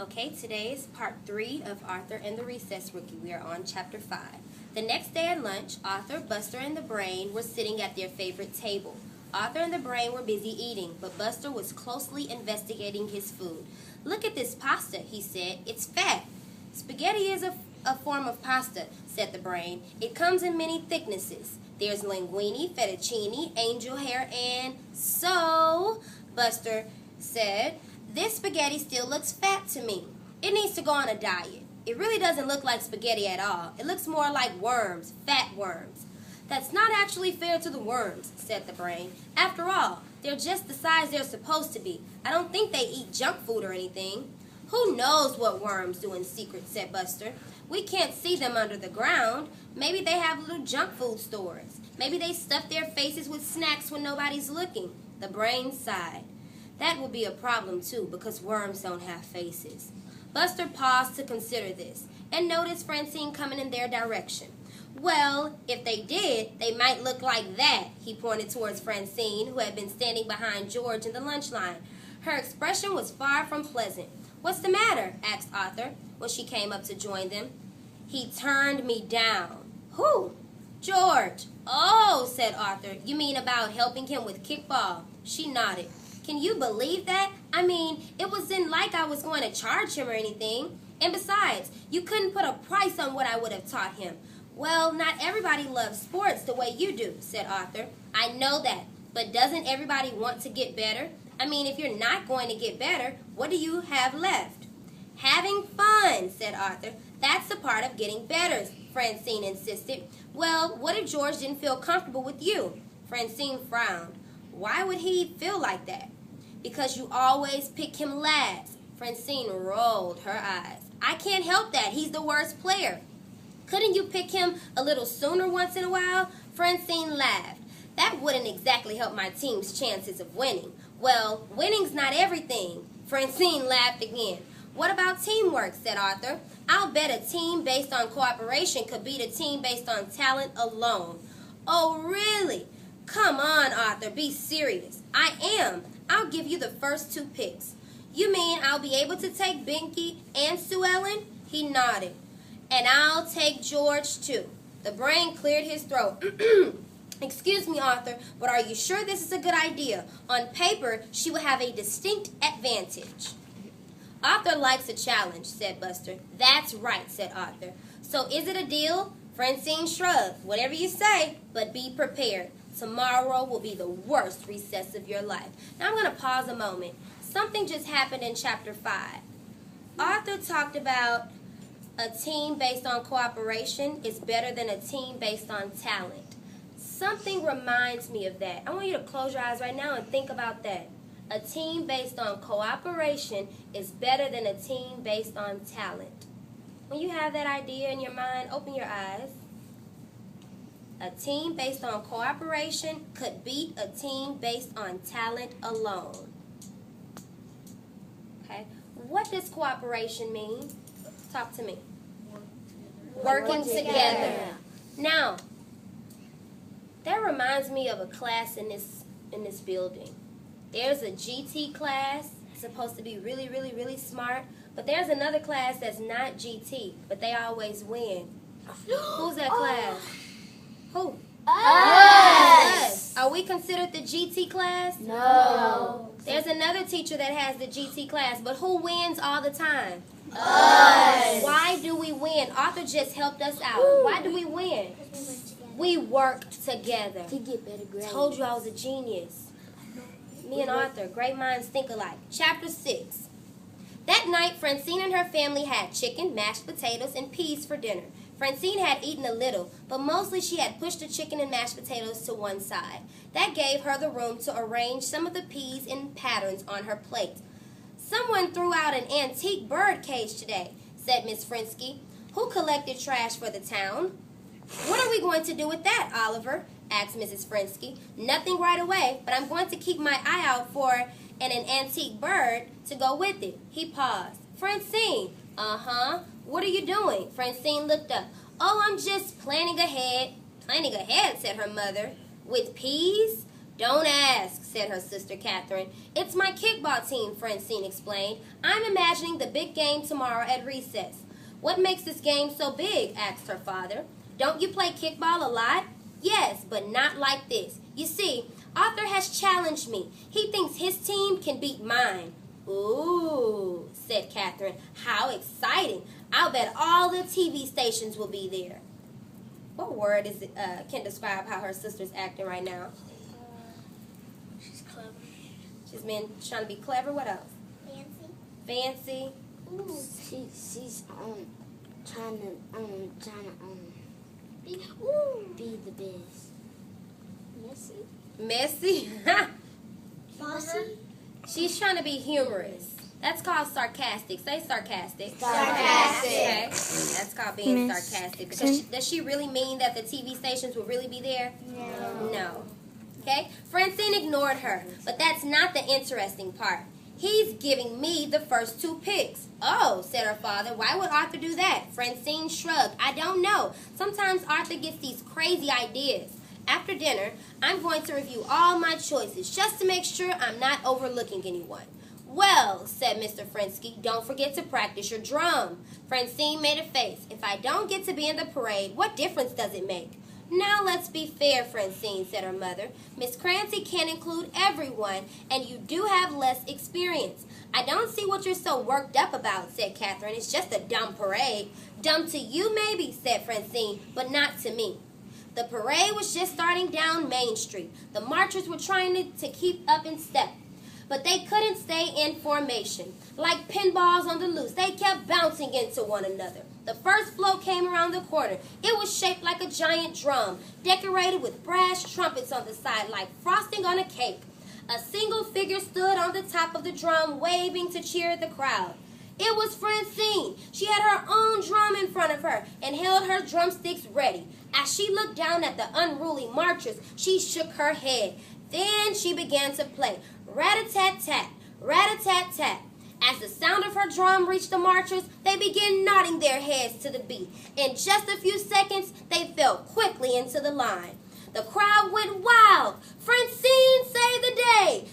Okay, today is part 3 of Arthur and the Recess Rookie. We are on chapter 5. The next day at lunch, Arthur, Buster, and the Brain were sitting at their favorite table. Arthur and the Brain were busy eating, but Buster was closely investigating his food. "Look at this pasta," he said. "It's fat." "Spaghetti is a form of pasta," said the Brain. "It comes in many thicknesses. There's linguine, fettuccine, angel hair, and..." "So," Buster said, "this spaghetti still looks fat to me. It needs to go on a diet. It really doesn't look like spaghetti at all. It looks more like worms, fat worms." "That's not actually fair to the worms," said the Brain. "After all, they're just the size they're supposed to be. I don't think they eat junk food or anything." "Who knows what worms do in secret," said Buster. "We can't see them under the ground. Maybe they have little junk food stores. Maybe they stuff their faces with snacks when nobody's looking." The Brain sighed. "That would be a problem too, because worms don't have faces." Buster paused to consider this, and noticed Francine coming in their direction. "Well, if they did, they might look like that." He pointed towards Francine, who had been standing behind George in the lunch line. Her expression was far from pleasant. "What's the matter?" asked Arthur, when she came up to join them. "He turned me down." "Who?" "George." "Oh," said Arthur, "you mean about helping him with kickball?" She nodded. "Can you believe that? I mean, it wasn't like I was going to charge him or anything. And besides, you couldn't put a price on what I would have taught him." "Well, not everybody loves sports the way you do," said Arthur. "I know that, but doesn't everybody want to get better? I mean, if you're not going to get better, what do you have left?" "Having fun," said Arthur. "That's the part of getting better," Francine insisted. "Well, what if George didn't feel comfortable with you?" Francine frowned. "Why would he feel like that?" "Because you always pick him last." Francine rolled her eyes. "I can't help that. He's the worst player." "Couldn't you pick him a little sooner once in a while?" Francine laughed. "That wouldn't exactly help my team's chances of winning." "Well, winning's not everything." Francine laughed again. "What about teamwork?" said Arthur. "I'll bet a team based on cooperation could beat a team based on talent alone." "Oh, really?" "Come on, Arthur, be serious." "I am. I'll give you the first 2 picks." "You mean I'll be able to take Binky and Sue Ellen?" He nodded. "And I'll take George, too." The Brain cleared his throat. "Excuse me, Arthur, but are you sure this is a good idea? On paper, she will have a distinct advantage." "Arthur likes a challenge," said Buster. "That's right," said Arthur. "So is it a deal?" Francine shrugged. "Whatever you say, but be prepared. Tomorrow will be the worst recess of your life." Now I'm going to pause a moment. Something just happened in chapter 5. Arthur talked about a team based on cooperation is better than a team based on talent. Something reminds me of that. I want you to close your eyes right now and think about that. A team based on cooperation is better than a team based on talent. When you have that idea in your mind, open your eyes. A team based on cooperation could beat a team based on talent alone. Okay, what does cooperation mean? Talk to me. Working together. Now, that reminds me of a class in this building. There's a GT class, supposed to be really, really, really smart, but there's another class that's not GT, but they always win. Who's that class? Who? Us. Are we considered the GT class? No. There's another teacher that has the GT class, but who wins all the time? Us. Why do we win? Arthur just helped us out. Why do we win? We work together. To get better grades. Told you I was a genius. Me and Arthur, great minds think alike. Chapter 6. That night, Francine and her family had chicken, mashed potatoes, and peas for dinner. Francine had eaten a little, but mostly she had pushed the chicken and mashed potatoes to one side. That gave her the room to arrange some of the peas in patterns on her plate. "Someone threw out an antique bird cage today," said Miss Frinsky. "Who collected trash for the town?" "What are we going to do with that, Oliver?" asked Mrs. Frinsky. "Nothing right away, but I'm going to keep my eye out for an antique bird to go with it." He paused. "Francine." "Uh-huh. What are you doing?" Francine looked up. "Oh, I'm just planning ahead." "Planning ahead," said her mother. "With peas?" Don't ask, said her sister Catherine. It's my kickball team, Francine explained. I'm imagining the big game tomorrow at recess. What makes this game so big? Asked her father. Don't you play kickball a lot? Yes, but not like this. You see, Arthur has challenged me. He thinks his team can beat mine. Ooh, said Catherine. How exciting. I'll bet all the TV stations will be there. What word is it, can describe how her sister's acting right now? She's clever. She's been trying to be clever. What else? Fancy. Fancy. Ooh. She's trying to be the best. Messy. Bossy. She's trying to be humorous. That's called sarcastic. Say sarcastic. Sarcastic. Okay. That's called being sarcastic. Does she really mean that the TV stations will really be there? No. Okay? Francine ignored her, but that's not the interesting part. He's giving me the first 2 picks. Oh, said her father. Why would Arthur do that? Francine shrugged. I don't know. Sometimes Arthur gets these crazy ideas. After dinner, I'm going to review all my choices just to make sure I'm not overlooking anyone. Well, said Mr. Frensky, don't forget to practice your drum. Francine made a face. If I don't get to be in the parade, what difference does it make? Now let's be fair, Francine, said her mother. Miss Crancy can't include everyone, and you do have less experience. I don't see what you're so worked up about, said Catherine. It's just a dumb parade. Dumb to you, maybe, said Francine, but not to me. The parade was just starting down Main Street. The marchers were trying to keep up in step, but they couldn't stay in formation. Like pinballs on the loose, they kept bouncing into one another. The first float came around the corner. It was shaped like a giant drum, decorated with brass trumpets on the side like frosting on a cake. A single figure stood on the top of the drum, waving to cheer the crowd. It was Francine. She had her own drum in front of her and held her drumsticks ready. As she looked down at the unruly marchers, she shook her head. Then she began to play rat-a-tat-tat, rat-a-tat-tat. As the sound of her drum reached the marchers, they began nodding their heads to the beat. In just a few seconds, they fell quickly into the line. The crowd went wild. Francine saved the day.